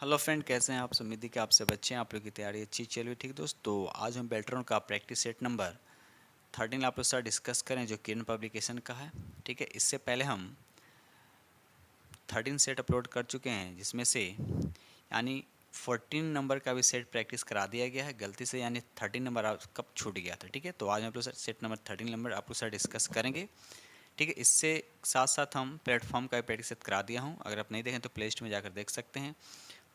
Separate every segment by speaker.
Speaker 1: Hello friend, कैसे हैं आप? उम्मीद है कि आप सब अच्छे हैं, आप लोग की तैयारी अच्छी चल रही है। ठीक दोस्त, तो आज हम बेल्ट्रॉन का प्रैक्टिस सेट नंबर 13 आप लोग साथ डिस्कस करें जो किरण पब्लिकेशन का है। ठीक है, इससे पहले हम 13 सेट अपलोड कर चुके हैं, जिसमें से यानी 14 नंबर का भी सेट प्रैक्टिस करा दिया गया है गलती से, यानी 13 नंबर आप कब छूट गया था। ठीक है, तो आज हम लोग सेट नंबर 13 नंबर आप लोग साथ डिस्कस करेंगे। ठीक है, इससे साथ साथ हम प्लेटफॉर्म का भी प्रैक्टिस सेट करा दिया हूँ। अगर आप नहीं देखें तो प्ले लिस्ट में जाकर देख सकते हैं।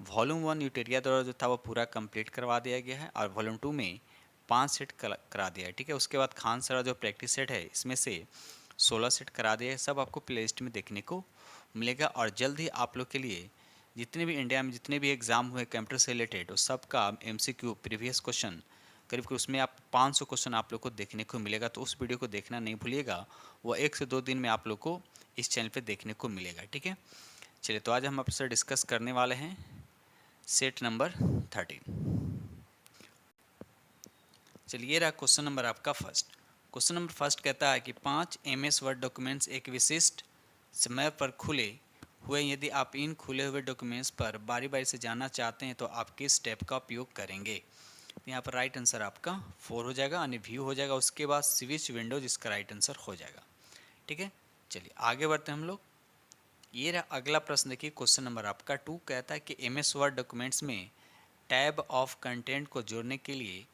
Speaker 1: वॉल्यूम 1 यूटेरिया द्वारा जो था वो पूरा कंप्लीट करवा दिया गया है, और वॉल्यूम 2 में 5 सेट करा दिया है। ठीक है, उसके बाद खान सरा जो प्रैक्टिस सेट है इसमें से 16 सेट करा दिया है। सब आपको प्ले लिस्ट में देखने को मिलेगा, और जल्द ही आप लोग के लिए जितने भी इंडिया में जितने भी एग्ज़ाम हुए कंप्यूटर से रिलेटेड, उस सब का MCQ प्रीवियस क्वेश्चन करीब कि उसमें आप 500 क्वेश्चन आप लोग को देखने को मिलेगा। तो उस वीडियो को देखना नहीं भूलिएगा, वो 1 से 2 दिन में आप लोग को इस चैनल पे देखने को मिलेगा। ठीक है, चलिए, तो आज हम आपसे डिस्कस करने वाले हैं सेट नंबर 13। चलिए, रहा क्वेश्चन नंबर आपका फर्स्ट। क्वेश्चन नंबर फर्स्ट कहता है कि 5 MS वर्ड डॉक्यूमेंट्स एक विशिष्ट समय पर खुले हुए, यदि आप इन खुले हुए डॉक्यूमेंट्स पर बारी बारी से जाना चाहते हैं तो आप किस स्टेप का उपयोग करेंगे। तो यहाँ पर राइट आंसर आपका 4 हो जाएगा, यानी व्यू हो जाएगा, उसके बाद स्विच विंडो जिसका राइट आंसर हो जाएगा। ठीक है, चलिए आगे बढ़ते हैं हम लोग। ये रहा अगला प्रश्न, देखिए क्वेश्चन नंबर आपका 2 कहता है कि MS वर्ड डॉक्यूमेंट्स में टैब ऑफ कंटेंट को जोड़ने के लिए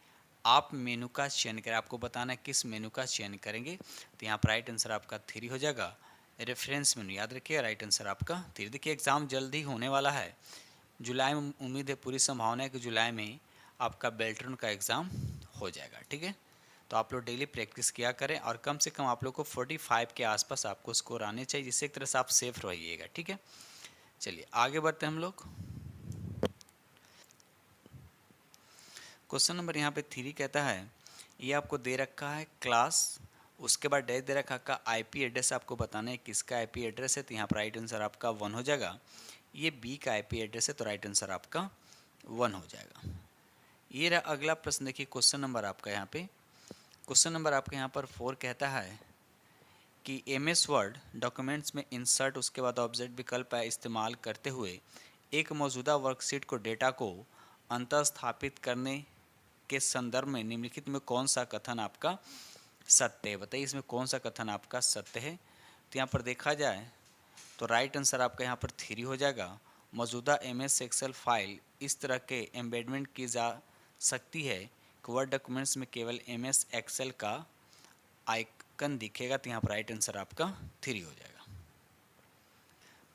Speaker 1: आप मेनू का चयन करें। आपको बताना है किस मेनू का चयन करेंगे। तो यहाँ पर राइट आंसर आपका 3 हो जाएगा, रेफरेंस मेनू। याद रखिए, राइट आंसर आपका 3। देखिए, एग्ज़ाम जल्दी होने वाला है जुलाई में, उम्मीद है, पूरी संभावना है कि जुलाई में आपका बेल्ट्रॉन का एग्ज़ाम हो जाएगा। ठीक है, तो आप लोग डेली प्रैक्टिस किया करें, और कम से कम आप लोग को 45 के आसपास आपको स्कोर आने चाहिए, जिससे एक तरह से आप सेफ रहिएगा। ठीक है, चलिए आगे बढ़ते हैं हम लोग। क्वेश्चन नंबर यहाँ पे 3 कहता है, ये आपको दे रखा है क्लास, उसके बाद डैश दे रखा का IP एड्रेस आपको बताना है किसका IP एड्रेस है। तो यहाँ पर राइट आंसर आपका 1 हो जाएगा। ये B का IP एड्रेस है, तो राइट आंसर आपका 1 हो जाएगा। ये रहा अगला प्रश्न, देखिए क्वेश्चन नंबर आपका यहाँ पे, क्वेश्चन नंबर आपका यहाँ पर 4 कहता है कि MS वर्ड डॉक्यूमेंट्स में इंसर्ट उसके बाद ऑब्जेक्ट विकल्प का इस्तेमाल करते हुए एक मौजूदा वर्कशीट को डेटा को अंतःस्थापित करने के संदर्भ में निम्नलिखित में कौन सा कथन आपका सत्य है। बताइए, इसमें कौन सा कथन आपका सत्य है। तो यहाँ पर देखा जाए तो राइट आंसर आपका यहाँ पर 3 हो जाएगा। मौजूदा MS एक्सेल फाइल इस तरह के एम्बेडमेंट की जा सकती है कि वर्ड डॉक्यूमेंट्स में केवल MS एक्सेल का आइकन दिखेगा। तो यहाँ पर राइट आंसर आपका 3 हो जाएगा।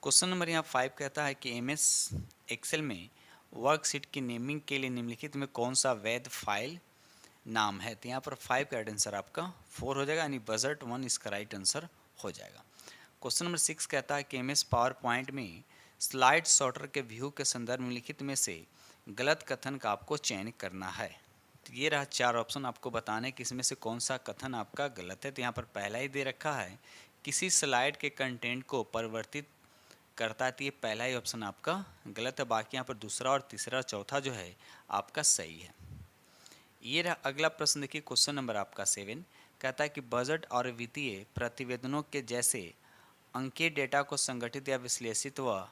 Speaker 1: क्वेश्चन नंबर यहाँ 5 कहता है कि MS एक्सेल में वर्कशीट की नेमिंग के लिए निम्नलिखित में कौन सा वैध फाइल नाम है। तो यहाँ पर 5 का राइट आंसर आपका 4 हो जाएगा, यानी बजट 1 इसका राइट आंसर हो जाएगा। क्वेश्चन नंबर 6 कहता है कि MS पावर पॉइंट में स्लाइड सॉर्टर के व्यू के संदर्भ में लिखित में से गलत कथन का आपको चयन करना है। तो ये रहा 4 ऑप्शन, आपको बताने कि इसमें से कौन सा कथन आपका गलत है। तो यहाँ पर पहला ही दे रखा है, किसी स्लाइड के कंटेंट को परिवर्तित करता है। तो ये पहला ही ऑप्शन आपका गलत है, बाकी यहाँ पर दूसरा और तीसरा चौथा जो है आपका सही है। ये रहा अगला प्रश्न, देखिए क्वेश्चन नंबर आपका 7 कहता है कि बजट और वित्तीय प्रतिवेदनों के जैसे अंकीय डेटा को संगठित या विश्लेषित व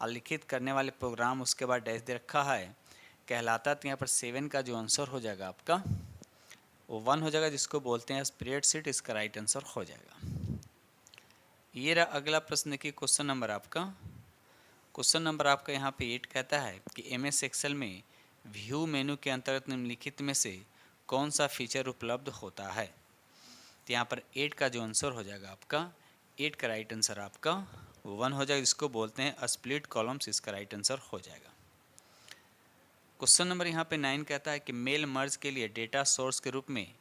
Speaker 1: आलेखित करने वाले प्रोग्राम, उसके बाद डैश दे रखा है, कहलाता है। तो यहाँ पर 7 का जो आंसर हो जाएगा आपका वो 1 हो जाएगा, जिसको बोलते हैं स्प्रेडशीट। इसका राइट आंसर हो जाएगा। ये रहा अगला प्रश्न, देखिए क्वेश्चन नंबर आपका यहाँ पे 8 कहता है कि MS एक्सेल में व्यू मेनू के अंतर्गत निम्नलिखित में से कौन सा फीचर उपलब्ध होता है। तो यहाँ पर 8 का जो आंसर हो जाएगा आपका, 8 का राइट आंसर आपका 1 हो जाएगा, जिसको बोलते हैं स्प्लिट कॉलम्स। इसका राइट आंसर हो जाएगा। क्वेश्चन नंबर यहाँ पे 9 कहता है कि मेल मर्ज के लिए डेटा सोर्स के रूप में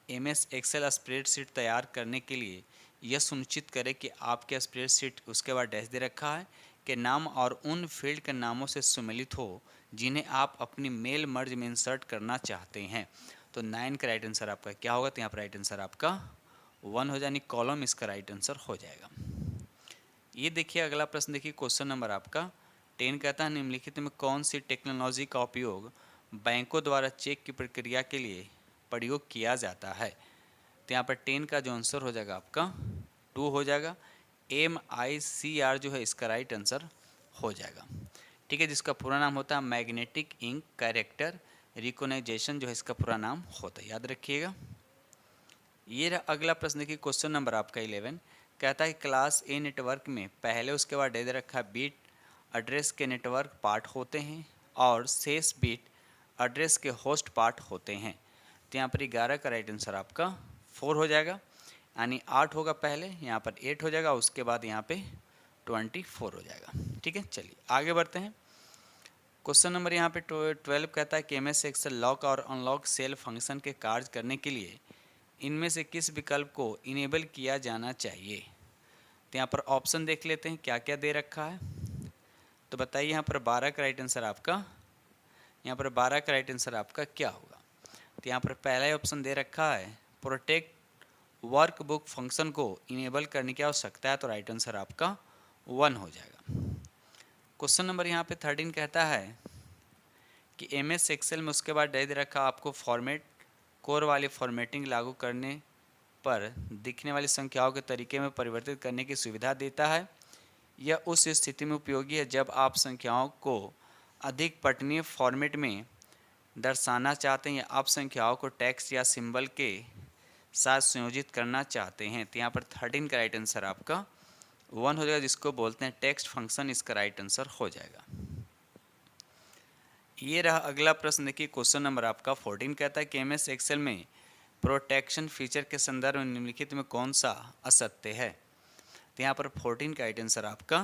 Speaker 1: MS एक्सेल स्प्रेडशीट तैयार करने के लिए यह सुनिश्चित करें कि आपके स्प्रेडशीट, उसके बाद डैश दे रखा है, के नाम और उन फील्ड के नामों से सम्मिलित हो जिन्हें आप अपनी मेल मर्ज में इंसर्ट करना चाहते हैं। तो 9 का राइट आंसर आपका क्या होगा। तो यहाँ पर राइट आंसर आपका 1 हो जाए, कॉलम इसका राइट आंसर हो जाएगा। ये देखिए अगला प्रश्न, देखिए क्वेश्चन नंबर आपका 10 कहता है निम्नलिखित में कौन सी टेक्नोलॉजी का उपयोग बैंकों द्वारा चेक की प्रक्रिया के लिए प्रयोग किया जाता है। तो यहाँ पर 10 का जो आंसर हो जाएगा आपका 2 हो जाएगा। MICR जो है इसका राइट आंसर हो जाएगा। ठीक है, जिसका पूरा नाम होता है मैग्नेटिक इंक कैरेक्टर रिकॉग्नाइजेशन, जो है इसका पूरा नाम होता है, याद रखिएगा। ये रहा अगला प्रश्न, देखिए क्वेश्चन नंबर आपका 11 कहता है क्लास ए नेटवर्क में पहले उसके बाद दे रखा बिट एड्रेस के नेटवर्क पार्ट होते हैं और शेष बिट एड्रेस के होस्ट पार्ट होते हैं। तो यहाँ पर 11 का राइट आंसर आपका 4 हो जाएगा, यानी 8 होगा पहले, यहाँ पर 8 हो जाएगा, उसके बाद यहाँ पे 24 हो जाएगा। ठीक है, चलिए आगे बढ़ते हैं। क्वेश्चन नंबर यहाँ पे 12 कहता है कि MS एक्सेल लॉक और अनलॉक सेल फंक्शन के कार्य करने के लिए इनमें से किस विकल्प को इनेबल किया जाना चाहिए। तो यहाँ पर ऑप्शन देख लेते हैं क्या क्या दे रखा है। तो बताइए यहाँ पर 12 का राइट आंसर आपका, यहाँ पर 12 का राइट आंसर आपका क्या होगा। तो यहाँ पर पहला ही ऑप्शन दे रखा है प्रोटेक्ट वर्कबुक फंक्शन को इनेबल करने की आवश्यकता है, तो राइट आंसर आपका 1 हो जाएगा। क्वेश्चन नंबर यहाँ पे 13 कहता है कि MS एक्सेल में उसके बाद दे रखा आपको फॉर्मेट कोर वाली फॉर्मेटिंग लागू करने पर दिखने वाली संख्याओं के तरीके में परिवर्तित करने की सुविधा देता है। यह उस स्थिति में उपयोगी है जब आप संख्याओं को अधिक पठनीय फॉर्मेट में दर्शाना चाहते हैं या आप संख्याओं को टेक्स्ट या सिंबल के साथ संयोजित करना चाहते हैं। तो यहाँ पर 13 का राइट आंसर आपका 1 हो जाएगा, जिसको बोलते हैं टेक्स्ट फंक्शन, इसका राइट आंसर हो जाएगा। ये रहा अगला प्रश्न, देखिए क्वेश्चन नंबर आपका 14 कहता है कि MS एक्सेल में प्रोटेक्शन फीचर के संदर्भ में निम्नलिखित में कौन सा असत्य है। तो यहाँ पर 14 का राइट आंसर आपका,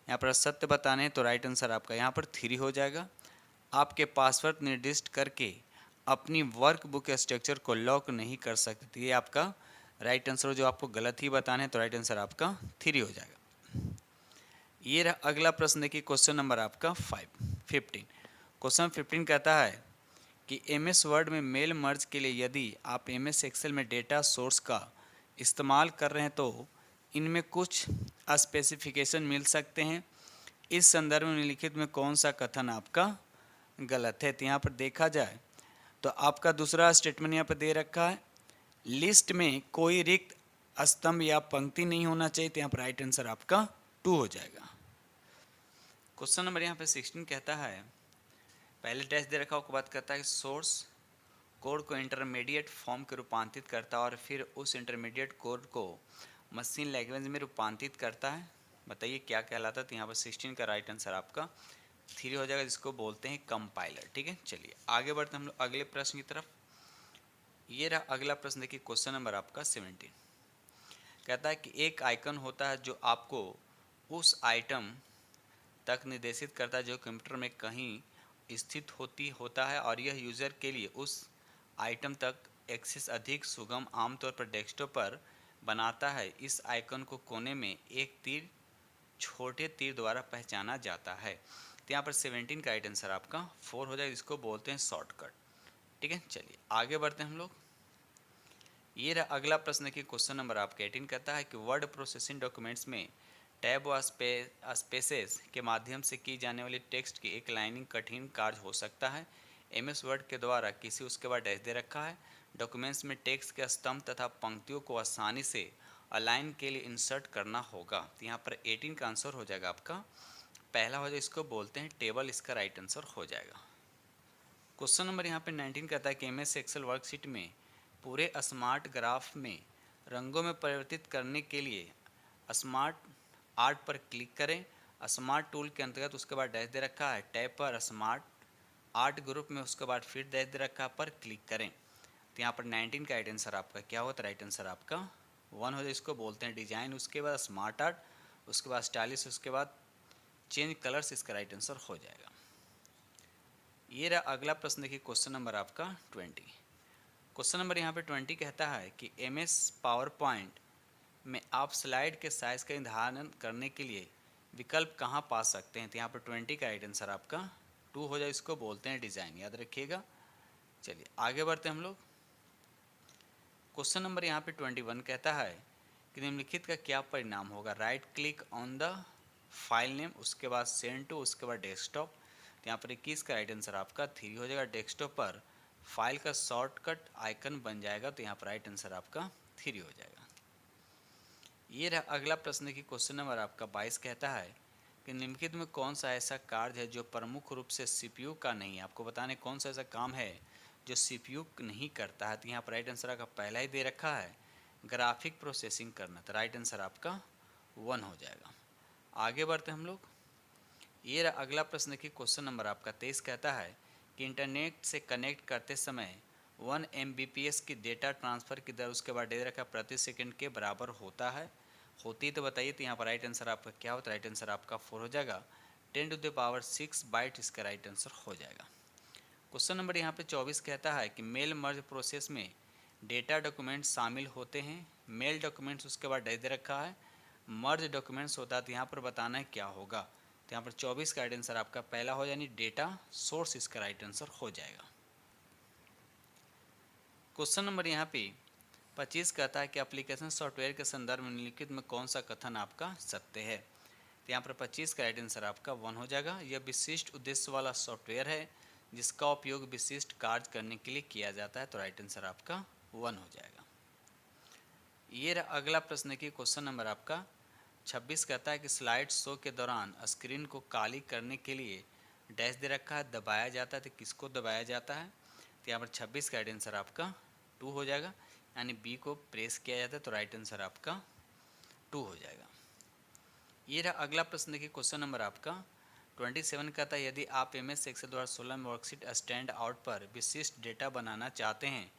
Speaker 1: यहाँ पर सत्य बताने हैं तो राइट आंसर आपका यहाँ पर 3 हो जाएगा। आपके पासवर्ड निर्दिष्ट करके अपनी वर्कबुक स्ट्रक्चर को लॉक नहीं कर सकते, ये आपका राइट आंसर, जो आपको गलत ही बताने हैं तो राइट आंसर आपका 3 हो जाएगा। ये रहा अगला प्रश्न, देखिए क्वेश्चन नंबर आपका 15। क्वेश्चन 15 कहता है कि MS वर्ड में मेल मर्ज के लिए यदि आप MS एक्सेल में डेटा सोर्स का इस्तेमाल कर रहे हैं तो इनमें कुछ स्पेसिफिकेशन मिल सकते हैं। इस संदर्भ में निम्नलिखित में कौन सा कथन आपका गलत है। तो यहाँ पर देखा जाए तो आपका दूसरा स्टेटमेंट यहाँ पर दे रखा है लिस्ट में कोई रिक्त स्तंभ या पंक्ति नहीं होना चाहिए, तो यहाँ पर राइट आंसर आपका 2 हो जाएगा। क्वेश्चन नंबर यहाँ पे 16 कहता है, पहले डैश दे रखा, उसके बाद कहता है सोर्स कोड को इंटरमीडिएट फॉर्म के रूपांतरित करता है और फिर उस इंटरमीडिएट कोड को मशीन लैंग्वेज में रूपांतरित करता है, बताइए क्या कहलाता है। तो यहाँ पर 16 का राइट आंसर आपका 3 हो जाएगा, जिसको बोलते हैं कंपाइलर। ठीक है, चलिए आगे बढ़ते हैं हम लोग अगले प्रश्न की तरफ। ये रहा अगला प्रश्न, देखिए क्वेश्चन नंबर आपका 17 कहता है कि एक आइकन होता है जो आपको उस आइटम तक निर्देशित करता है जो कंप्यूटर में कहीं स्थित होता है और यह यूज़र के लिए उस आइटम तक एक्सेस अधिक सुगम आमतौर पर डेस्कटॉप पर बनाता है। इस आइकन को कोने में एक तीर छोटे तीर द्वारा पहचाना जाता है। तो यहाँ पर 17 का राइट आंसर आपका 4 हो जाएगा, जिसको बोलते हैं शॉर्टकट। ठीक है, चलिए आगे बढ़ते हैं हम लोग। ये रहा अगला प्रश्न की क्वेश्चन नंबर आपका 18 कहता है कि वर्ड प्रोसेसिंग डॉक्यूमेंट्स में टैब व स्पेसेस के माध्यम से की जाने वाली टेक्स्ट की एक लाइनिंग कठिन कार्य हो सकता है। MS वर्ड के द्वारा किसी उसके बाद डैश दे रखा है डॉक्यूमेंट्स में टेक्स्ट के स्तंभ तथा पंक्तियों को आसानी से अलाइन के लिए इंसर्ट करना होगा। तो यहाँ पर 18 का आंसर हो जाएगा आपका पहला हो जाएगा, इसको बोलते हैं टेबल, इसका राइट आंसर हो जाएगा। क्वेश्चन नंबर यहाँ पे 19 कहता है कि MS एक्सेल वर्कशीट में पूरे स्मार्ट ग्राफ में रंगों में परिवर्तित करने के लिए स्मार्ट आर्ट पर क्लिक करें। स्मार्ट टूल के अंतर्गत उसके बाद डैश दे रखा है टैब पर स्मार्ट आर्ट ग्रुप में उसके बाद फिर डैश दे रखा पर क्लिक करें। तो यहाँ पर 19 का राइट आंसर आपका क्या होता है, राइट आंसर आपका 1 हो जाए, इसको बोलते हैं डिजाइन, उसके बाद स्मार्ट आर्ट, उसके बाद स्टाइलिश, उसके बाद चेंज कलर्स, इसका राइट आंसर हो जाएगा। ये रहा अगला प्रश्न, देखिए क्वेश्चन नंबर आपका 20। क्वेश्चन नंबर यहाँ पे 20 कहता है कि MS पावर पॉइंट में आप स्लाइड के साइज का निर्धारण करने के लिए विकल्प कहाँ पा सकते हैं। तो यहाँ पर 20 का राइट आंसर आपका 2 हो जाए, इसको बोलते हैं डिज़ाइन, याद रखिएगा। चलिए आगे बढ़ते हैं हम लोग। क्वेश्चन नंबर यहाँ पे 21 कहता है कि निम्नलिखित का क्या परिणाम होगा। Right click on the file name, उसके बाद सेंड टू, उसके बाद डेस्कटॉप। तो यहाँ पर 21 का राइट आंसर आपका 3 हो जाएगा। डेस्कटॉप पर फाइल का शॉर्टकट आइकन बन जाएगा, तो यहाँ पर राइट आंसर आपका 3 हो जाएगा। ये रहा अगला प्रश्न की क्वेश्चन नंबर आपका 22 कहता है कि निम्नलिखित में कौन सा ऐसा कार्य है जो प्रमुख रूप से सीपीयू का नहीं है। आपको बताने कौन सा ऐसा काम है जो सीपीयू नहीं करता है। तो यहाँ पर राइट आंसर आपका पहला ही दे रखा है, ग्राफिक प्रोसेसिंग करना। तो राइट आंसर आपका 1 हो जाएगा। आगे बढ़ते हम लोग। ये रहा अगला प्रश्न की क्वेश्चन नंबर आपका 23 कहता है कि इंटरनेट से कनेक्ट करते समय 1 Mbps की डेटा ट्रांसफ़र की दर उसके बाद दे रखा प्रति सेकंड के बराबर होता है। होती तो बताइए। तो यहाँ पर राइट आंसर आपका क्या होता है? राइट आंसर आपका 4 हो जाएगा। 10⁻6 बाइट इसका राइट आंसर हो जाएगा। क्वेश्चन नंबर यहाँ पे 24 कहता है कि मेल मर्ज प्रोसेस में डेटा डॉक्यूमेंट्स शामिल होते हैं। मेल डॉक्यूमेंट्स उसके बाद दे रखा है मर्ज डॉक्यूमेंट्स होता है। तो यहाँ पर बताना है क्या होगा। तो यहाँ पर 24 का राइट आंसर आपका पहला हो, यानी डेटा सोर्स इसका राइट आंसर हो जाएगा। क्वेश्चन नंबर यहाँ पे 25 कहता है कि एप्लीकेशन सॉफ्टवेयर के संदर्भ में निम्नलिखित में कौन सा कथन आपका सत्य है। तो यहाँ पर 25 का राइट आंसर आपका 1 हो जाएगा। यह विशिष्ट उद्देश्य वाला सॉफ्टवेयर है जिसका उपयोग विशिष्ट कार्य करने के लिए किया जाता है। तो राइट आंसर आपका 1 हो जाएगा। ये रहा अगला प्रश्न की क्वेश्चन नंबर आपका 26 कहता है कि स्लाइड शो के दौरान स्क्रीन को काली करने के लिए डैश दे रखा है, दबाया जाता है। तो किसको दबाया जाता है? तो यहाँ पर 26 का राइट आंसर आपका 2 हो जाएगा, यानी बी को प्रेस किया जाता है। तो राइट आंसर आपका 2 हो जाएगा। ये रहा अगला प्रश्न की क्वेश्चन नंबर आपका 27 कहता है यदि आप MS एक्सेल 2016 में वर्कशीट स्टैंड आउट पर विशिष्ट डेटा बनाना चाहते हैं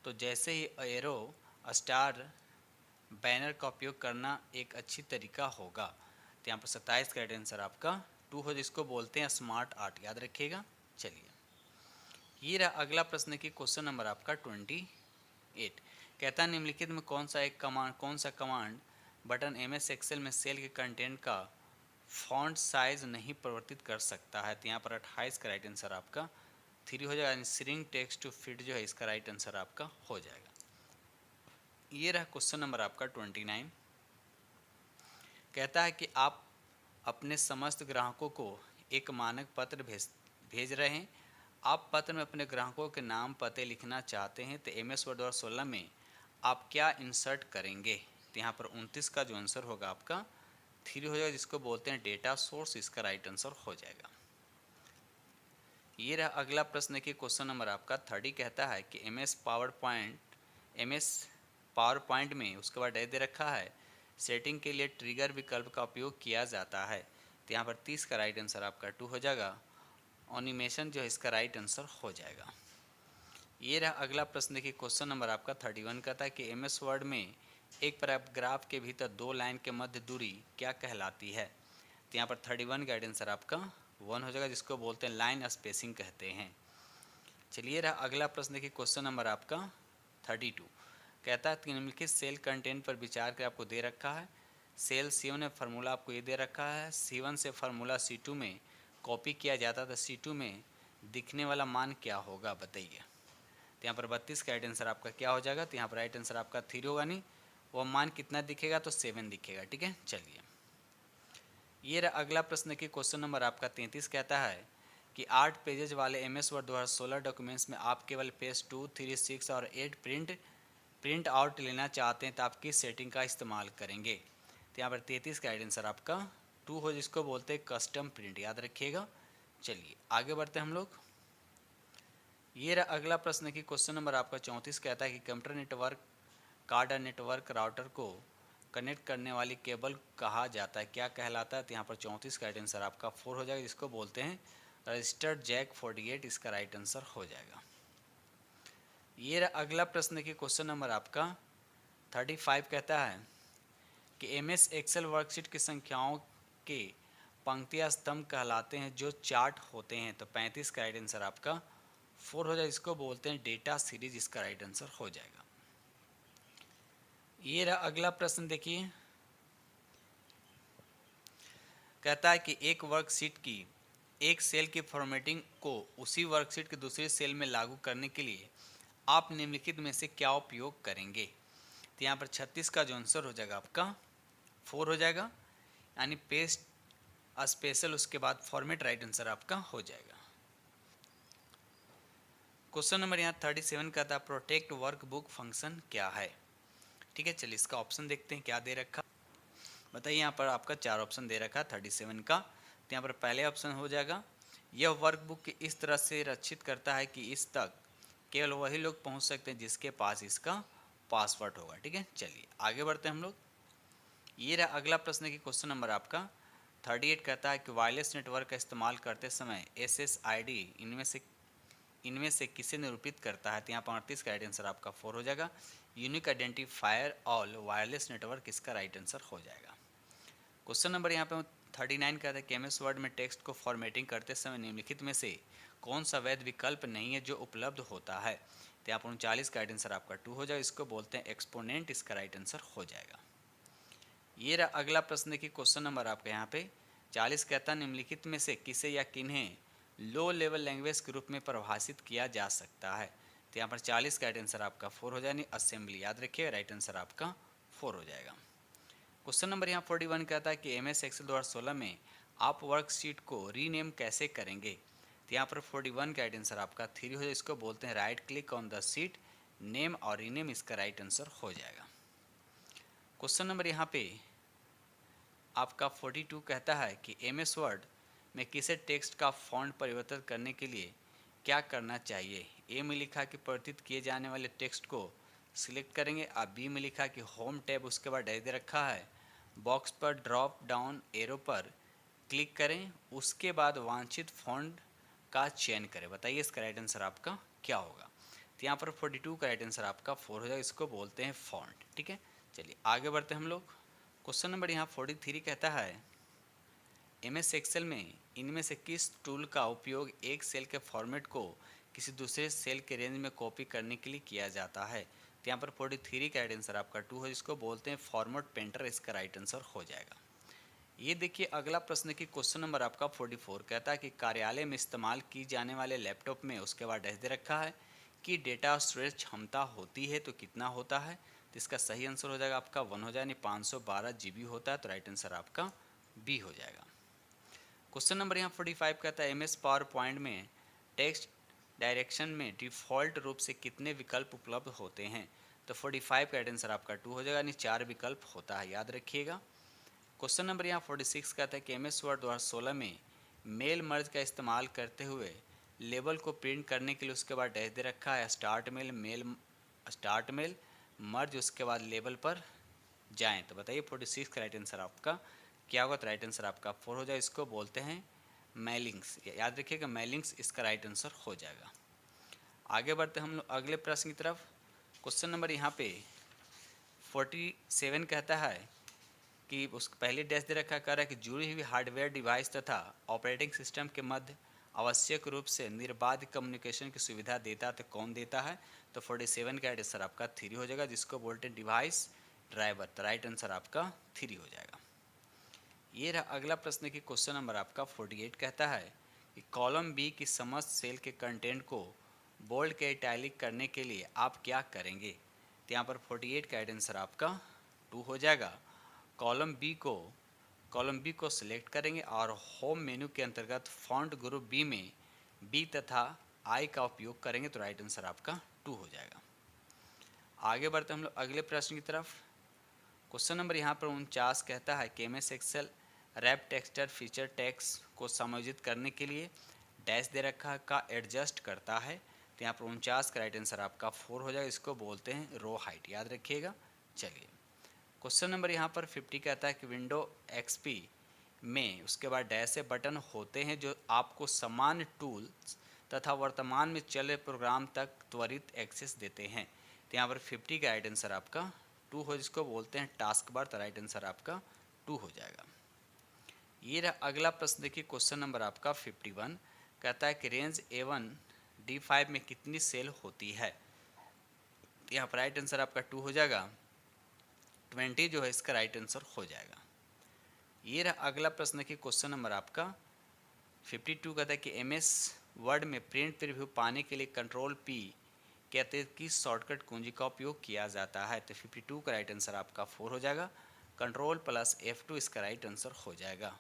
Speaker 1: तो जैसे ही एरो स्टार बैनर का उपयोग करना एक अच्छी तरीका होगा। तो यहाँ पर 27 का राइट आंसर आपका 2 हो, जिसको बोलते हैं स्मार्ट आर्ट, याद रखिएगा। चलिए, ये रहा अगला प्रश्न की क्वेश्चन नंबर आपका 28 कहता है निम्नलिखित में कौन सा कमांड बटन MS एक्सेल में सेल के कंटेंट का फॉन्ट साइज नहीं परिवर्तित कर सकता है। तो यहाँ पर 28 का राइट आंसर आपका 3 हो जाएगा। श्रिंक टेक्स्ट टू फिट जो है इसका राइट आंसर आपका हो जाएगा। ये रहा क्वेश्चन नंबर आपका 29 कहता है कि आप अपने समस्त ग्राहकों को एक मानक पत्र भेज रहे हैं। आप पत्र में अपने ग्राहकों के नाम पते लिखना चाहते हैं। तो MS वर्ड 2016 में आप क्या इंसर्ट करेंगे? तो यहाँ पर 29 का जो आंसर होगा आपका 3 हो जाएगा, जिसको बोलते हैं डेटा सोर्स, इसका राइट आंसर हो जाएगा। ये रहा अगला प्रश्न की क्वेश्चन नंबर आपका 30 कहता है कि MS पावर पॉइंट में उसके बाद दे रखा है सेटिंग के लिए ट्रिगर विकल्प का उपयोग किया जाता है। तो यहाँ पर 30 का राइट आंसर आपका 2 हो जाएगा। एनिमेशन जो है इसका राइट आंसर हो जाएगा। ये रहा अगला प्रश्न देखिए क्वेश्चन नंबर आपका 31 कहता है कि MS वर्ड में एक पैराग्राफ के भीतर 2 लाइन के मध्य दूरी क्या कहलाती है। तो यहाँ पर 31 का आंसर आपका 1 हो जाएगा, जिसको बोलते हैं लाइन स्पेसिंग कहते हैं। चलिए रहा अगला प्रश्न देखिए क्वेश्चन नंबर आपका 32 कहता है कि निम्नलिखित सेल कंटेंट पर विचार कर आपको दे रखा है। सेल C1 में फार्मूला आपको ये दे रखा है, C1 से फार्मूला C2 में कॉपी किया जाता था, C2 में दिखने वाला मान क्या होगा बताइए। तो यहाँ पर 32 का राइट आंसर आपका क्या हो जाएगा। तो यहाँ पर राइट आंसर आपका 3 होगा, नहीं वो मान कितना दिखेगा तो 7 दिखेगा। ठीक है, चलिए ये रहा अगला प्रश्न की क्वेश्चन नंबर आपका 33 कहता है कि 8 पेजेज वाले MS वर्ड 2016 डॉक्यूमेंट्स में आप केवल पेज 2, 3, 6 और 8 प्रिंट आउट लेना चाहते हैं तो आप किस सेटिंग का इस्तेमाल करेंगे। तो यहाँ पर 33 का राइट आंसर आपका 2 हो, जिसको बोलते हैं कस्टम प्रिंट, याद रखिएगा। चलिए आगे बढ़ते हैं हम लोग। ये रहा अगला प्रश्न की क्वेश्चन नंबर आपका 34 कहता है कि कंप्यूटर नेटवर्क कार्ड और नेटवर्क राउटर को कनेक्ट करने वाली केबल कहा जाता है, क्या कहलाता है। तो यहाँ पर 34 का राइट आंसर आपका 4 हो जाएगा, जिसको बोलते हैं रजिस्टर्ड जैक 48, इसका राइट आंसर हो जाएगा। ये रहा अगला प्रश्न की क्वेश्चन नंबर आपका 35 कहता है कि MS एक्सेल वर्कशीट की संख्याओं के पंक्तियाँ स्तंभ कहलाते हैं जो चार्ट होते हैं। तो 35 का राइट आंसर आपका 4 हो जाएगा, इसको बोलते हैं डेटा सीरीज, इसका राइट आंसर हो जाएगा। ये रहा अगला प्रश्न देखिए, कहता है कि एक वर्कशीट की एक सेल की फॉर्मेटिंग को उसी वर्कशीट के दूसरे सेल में लागू करने के लिए आप निम्नलिखित में से क्या उपयोग करेंगे। तो यहाँ पर 36 का जो आंसर हो जाएगा आपका 4 हो जाएगा, यानी पेस्ट स्पेशल उसके बाद फॉर्मेट, राइट आंसर आपका हो जाएगा। क्वेश्चन नंबर यहाँ 37 का था प्रोटेक्ट वर्कबुक फंक्शन क्या है। ठीक है, चलिए इसका ऑप्शन देखते हैं क्या दे रखा। बताइए यहाँ पर आपका 4 ऑप्शन दे रखा है 37 का। तो यहाँ पर पहले ऑप्शन हो जाएगा, यह वर्कबुक इस तरह से रक्षित करता है कि इस तक केवल वही लोग पहुँच सकते हैं जिसके पास इसका पासवर्ड होगा। ठीक है, चलिए आगे बढ़ते हैं हम लोग। ये रहा अगला प्रश्न की क्वेश्चन नंबर आपका 38 कहता है कि वायरलेस नेटवर्क का इस्तेमाल करते समय SSID इनमें से किसे निरूपित करता है। तो यहाँ पर 38 का राइट आंसर आपका 4 हो जाएगा। Unique identifier all wireless network इसका राइट आंसर हो जाएगा। क्वेश्चन नंबर यहाँ पे 39 कहता है कि MS वर्ड में टेक्स्ट को फॉर्मेटिंग करते समय निम्नलिखित में से कौन सा वैध विकल्प नहीं है जो उपलब्ध होता है। तो यहाँ पर 39 का राइट आंसर आपका 2 हो जाएगा। इसको बोलते हैं एक्सपोनेंट, इसका राइट आंसर हो जाएगा। ये रहा अगला प्रश्न देखिए क्वेश्चन नंबर आपका यहाँ पे 40 कहता है निम्नलिखित में से किसे या किन्हें लो लेवल लैंग्वेज के रूप में परिभाषित किया जा सकता है। तो यहाँ पर 40 का राइट आंसर आपका 4 हो जाएगा। असेंबली याद रखिएगा, राइट आंसर आपका 4 हो जाएगा। क्वेश्चन नंबर यहाँ 41 कहता है कि MS एक्सेल 2016 में आप वर्कशीट को रीनेम कैसे करेंगे। तो यहाँ पर 41 का राइट आंसर आपका 3 हो जाएगा। इसको बोलते हैं right click on the sheet, name और रीनेम, इसका राइट आंसर हो जाएगा। क्वेश्चन नंबर यहाँ पे आपका 42 कहता है कि MS वर्ड में किसे टेक्स्ट का फॉन्ट परिवर्तित करने के लिए क्या करना चाहिए। ए में लिखा कि परिवर्तित किए जाने वाले टेक्स्ट को सिलेक्ट करेंगे। अब बी में लिखा कि होम टैब, उसके बाद डैश दे रखा है, बॉक्स पर ड्रॉप डाउन एरो पर क्लिक करें, उसके बाद वांछित फॉन्ट का चयन करें। बताइए इसका राइट आंसर आपका क्या होगा। तो यहाँ पर 42 का राइट आंसर आपका 4 हो जाएगा। इसको बोलते हैं फॉन्ट। ठीक है, चलिए आगे बढ़ते हैं हम लोग। क्वेश्चन नंबर यहाँ 43 कहता है MS एक्सेल में इनमें से किस टूल का उपयोग एक सेल के फॉर्मेट को किसी दूसरे सेल के रेंज में कॉपी करने के लिए किया जाता है। तो यहाँ पर 43 का राइट आंसर आपका 2 है। जिसको बोलते हैं फॉर्मेट पेंटर, इसका राइट आंसर हो जाएगा। ये देखिए अगला प्रश्न की क्वेश्चन नंबर आपका 44 कहता है कि कार्यालय में इस्तेमाल की जाने वाले लैपटॉप में, उसके बाद डैश दे रखा है कि डेटा स्टोरेज क्षमता होती है तो कितना होता है। तो इसका सही आंसर हो जाएगा आपका 1 हो जाएगा, यानी 512 GB होता है। तो राइट आंसर आपका बी हो जाएगा। क्वेश्चन नंबर यहाँ 45 कहता है MS पावर पॉइंट में टेक्स्ट डायरेक्शन में डिफ़ॉल्ट रूप से कितने विकल्प उपलब्ध होते हैं। तो 45 का राइट आंसर आपका 2 हो जाएगा, यानी 4 विकल्प होता है, याद रखिएगा। क्वेश्चन नंबर यहाँ 46 कहता है कि MS वर्ड 2016 में मेल मर्ज का इस्तेमाल करते हुए लेबल को प्रिंट करने के लिए उसके बाद डैश दे रखा है, स्टार्ट मेल मर्ज, उसके बाद लेबल पर जाएं। तो बताइए 46 का राइट आंसर आपका क्या होगा। तो राइट आंसर आपका 4 हो जाए। इसको बोलते हैं मेलिंग्स, याद रखिएगा मेलिंग्स, इसका राइट आंसर हो जाएगा। आगे बढ़ते हम लोग अगले प्रश्न की तरफ। क्वेश्चन नंबर यहाँ पे 47 कहता है कि उस पहले डैश दे रखा कर रहा है कि जुड़ी हुई हार्डवेयर डिवाइस तथा ऑपरेटिंग सिस्टम के मध्य आवश्यक रूप से निर्बाध कम्युनिकेशन की सुविधा देता है तो कौन देता है। तो 47 का आंसर आपका 3 हो जाएगा, जिसको बोलते हैं डिवाइस ड्राइवर। तो राइट आंसर आपका 3 हो जाएगा। ये रहा अगला प्रश्न की क्वेश्चन नंबर आपका 48 कहता है कि कॉलम बी की समस्त सेल के कंटेंट को बोल्ड के इटैलिक करने के लिए आप क्या करेंगे। तो यहाँ पर 48 का आंसर आपका 2 हो जाएगा। कॉलम बी को सिलेक्ट करेंगे और होम मेनू के अंतर्गत फॉन्ट ग्रुप बी में बी तथा आई का उपयोग करेंगे। तो राइट आंसर आपका 2 हो जाएगा। आगे बढ़ते हम लोग अगले प्रश्न की तरफ। क्वेश्चन नंबर यहाँ पर 49 कहता है कि MS Excel wrap texture feature text को समायोजित करने के लिए डैश दे रखा का एडजस्ट करता है। तो यहाँ पर 49 का राइट आंसर आपका 4 हो जाएगा। इसको बोलते हैं रो हाइट, याद रखिएगा। चलिए क्वेश्चन नंबर यहाँ पर 50 कहता है कि विंडो XP में उसके बाद डैश से बटन होते हैं जो आपको सामान्य टूल्स तथा वर्तमान में चल रहे प्रोग्राम तक त्वरित एक्सेस देते हैं। तो यहाँ पर 50 का राइट आंसर आपका 2 हो, जिसको बोलते हैं टास्क बार। तो राइट आंसर आपका 2 हो जाएगा। ये रहा अगला प्रश्न देखिए क्वेश्चन नंबर आपका 51 कहता है कि रेंज A1 D5 में कितनी सेल होती है। यहाँ पर राइट आंसर आपका 2 हो जाएगा, 20 जो है इसका राइट आंसर हो जाएगा। ये रहा अगला प्रश्न की क्वेश्चन नंबर आपका 52 कहता है कि MS वर्ड में प्रिंट प्रीव्यू पाने के लिए Ctrl+P के अतिरिक्त किस शॉर्टकट कुंजी का उपयोग किया जाता है। तो 52 का राइट आंसर आपका 4 हो जाएगा। Ctrl+F2 इसका राइट आंसर हो जाएगा।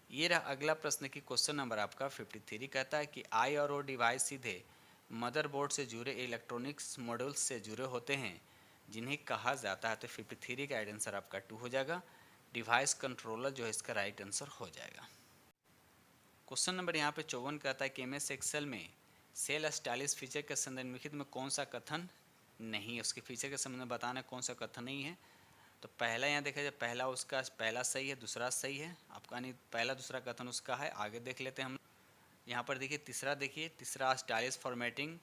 Speaker 1: ये रहा अगला प्रश्न की क्वेश्चन नंबर आपका 53 कहता है कि I और O डिवाइस सीधे मदरबोर्ड से जुड़े इलेक्ट्रॉनिक्स मॉड्यूल्स से जुड़े होते हैं जिन्हें कहा जाता है। तो 53 का आंसर आपका 2 हो जाएगा। डिवाइस कंट्रोलर जो है इसका राइट आंसर हो जाएगा। क्वेश्चन नंबर यहाँ पे 54 कहता है कि एम एस एक्सेल में सेल स्टाइलिश फीचर के संदर्भ निम्नलिखित में कौन सा कथन नहीं है, उसके फीचर के संबंध में बताना है कौन सा कथन नहीं है। तो पहला यहाँ देखा जाए, पहला सही है, दूसरा सही है आपका, नहीं पहला दूसरा कथन उसका है। आगे देख लेते हैं हम। यहाँ पर देखिए तीसरा स्टाइलिश फॉर्मेटिंग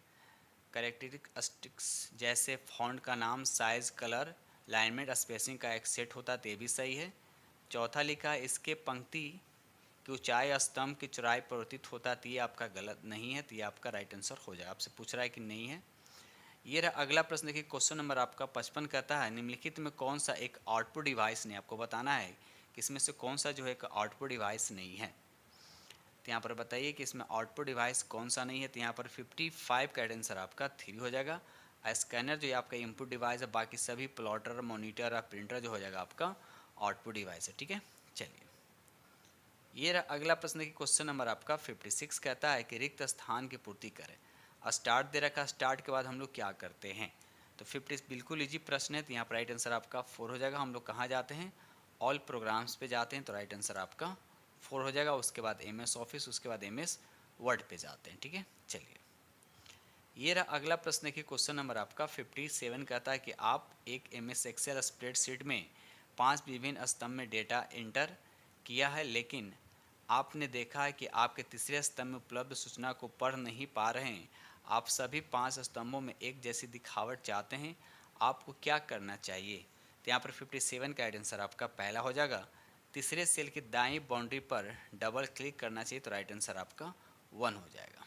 Speaker 1: कैरेक्टरिस्टिक्स जैसे फॉन्ट का नाम, साइज, कलर, लाइनमेंट, स्पेसिंग का एक सेट होता है, तो ये भी सही है। चौथा लिखा है इसके पंक्ति की ऊंचाई स्तंभ की चौड़ाई परिवर्तित होता है, तो ये आपका गलत नहीं है, तो ये आपका राइट आंसर हो जाएगा। आपसे पूछ रहा है कि नहीं है। ये रहा अगला प्रश्न। देखिए क्वेश्चन नंबर आपका 55 कहता है निम्नलिखित में कौन सा एक आउटपुट डिवाइस नहीं, आपको बताना है कि इसमें से कौन सा जो है एक आउटपुट डिवाइस नहीं है। तो यहाँ पर बताइए कि इसमें आउटपुट डिवाइस कौन सा नहीं है। तो यहाँ पर 55 का आंसर आपका 3 हो जाएगा। स्कैनर जो है आपका इनपुट डिवाइस है, बाकी सभी प्लॉटर, मॉनिटर और प्रिंटर जो हो जाएगा आपका आउटपुट डिवाइस है। ठीक है, चलिए ये रहा अगला प्रश्न की क्वेश्चन नंबर आपका 56 कहता है कि रिक्त स्थान की पूर्ति करें। स्टार्ट दे रखा, स्टार्ट के बाद हम लोग क्या करते हैं। तो 50 बिल्कुल इजी प्रश्न है, तो यहाँ पर राइट आंसर आपका 4 हो जाएगा। हम लोग कहाँ जाते हैं, ऑल प्रोग्राम्स पे जाते हैं, तो राइट आंसर आपका 4 हो जाएगा। उसके बाद MS ऑफिस, उसके बाद MS वर्ड पे जाते हैं। ठीक है, चलिए ये रहा अगला प्रश्न की क्वेश्चन नंबर आपका 57 कहता है कि आप एक MS एक्सेल स्प्रेडशीट में 5 विभिन्न स्तंभ में डेटा एंटर किया है, लेकिन आपने देखा है कि आपके तीसरे स्तंभ में उपलब्ध सूचना को पढ़ नहीं पा रहे हैं। आप सभी 5 स्तंभों में एक जैसी दिखावट चाहते हैं, आपको क्या करना चाहिए। तो यहाँ पर 57 का आंसर आपका पहला हो जाएगा। तीसरे सेल की दाईं बाउंड्री पर डबल क्लिक करना चाहिए, तो राइट आंसर आपका 1 हो जाएगा।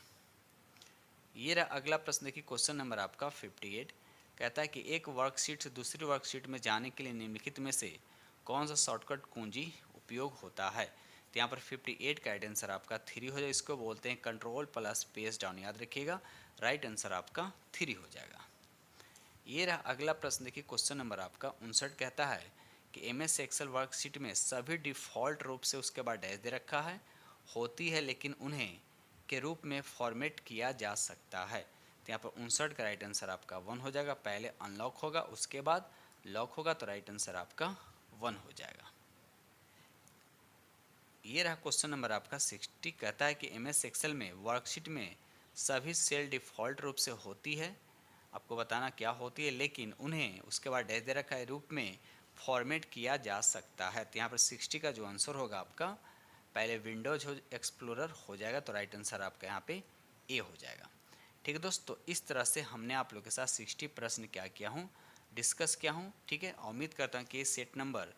Speaker 1: ये रहा अगला प्रश्न देखिए क्वेश्चन नंबर आपका 58 कहता है कि एक वर्कशीट से दूसरी वर्कशीट में जाने के लिए निम्नलिखित में से कौन सा शॉर्टकट कुंजी उपयोग होता है। तो यहाँ पर 58 का आंसर आपका 3 हो जाएगा। इसको बोलते हैं कंट्रोल प्लस पेज डाउन, याद रखिएगा। राइट आंसर आपका 3 हो जाएगा। ये रहा अगला प्रश्न देखिए क्वेश्चन नंबर आपका 59 कहता है कि MS एक्सेल वर्कशीट में सभी डिफ़ॉल्ट रूप से उसके बाद डैश दे रखा है होती है, लेकिन उन्हें के रूप में फॉर्मेट किया जा सकता है। तो यहाँ पर 59 का राइट आंसर आपका 1 हो जाएगा। पहले अनलॉक होगा, उसके बाद लॉक होगा, तो राइट आंसर आपका 1 हो जाएगा। ये रहा क्वेश्चन नंबर आपका 60 कहता है कि MS एक्सेल में वर्कशीट में सभी सेल डिफ़ॉल्ट रूप से होती है, आपको बताना क्या होती है, लेकिन उन्हें उसके बाद डैश दे रखा है रूप में फॉर्मेट किया जा सकता है। तो यहाँ पर 60 का जो आंसर होगा आपका पहले विंडोज एक्सप्लोरर हो जाएगा, तो राइट आंसर आपका यहाँ पे A हो जाएगा। ठीक है दोस्तों, इस तरह से हमने आप लोग के साथ 60 प्रश्न क्या किया हूँ, डिस्कस किया हूँ। ठीक है, उम्मीद करता हूँ कि सेट नंबर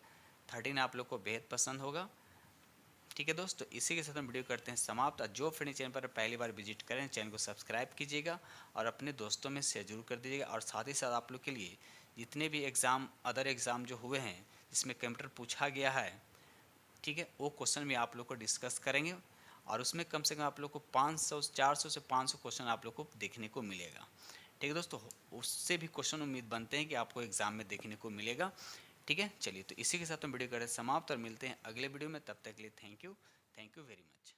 Speaker 1: 13 आप लोग को बेहद पसंद होगा। ठीक है दोस्तों, इसी के साथ हम वीडियो करते हैं समाप्त। जो फ्रेंड चैनल पर पहली बार विजिट करें, चैनल को सब्सक्राइब कीजिएगा और अपने दोस्तों में शेयर जरूर कर दीजिएगा। और साथ ही साथ आप लोग के लिए जितने भी अदर एग्ज़ाम जो हुए हैं जिसमें कंप्यूटर पूछा गया है, ठीक है, वो क्वेश्चन भी आप लोग को डिस्कस करेंगे और उसमें कम से कम आप लोग को 400 से 500 क्वेश्चन आप लोग को देखने को मिलेगा। ठीक है दोस्तों, उससे भी क्वेश्चन उम्मीद बनते हैं कि आपको एग्ज़ाम में देखने को मिलेगा। ठीक है, चलिए तो इसी के साथ हम वीडियो करें समाप्त और मिलते हैं अगले वीडियो में। तब तक के लिए थैंक यू वेरी मच।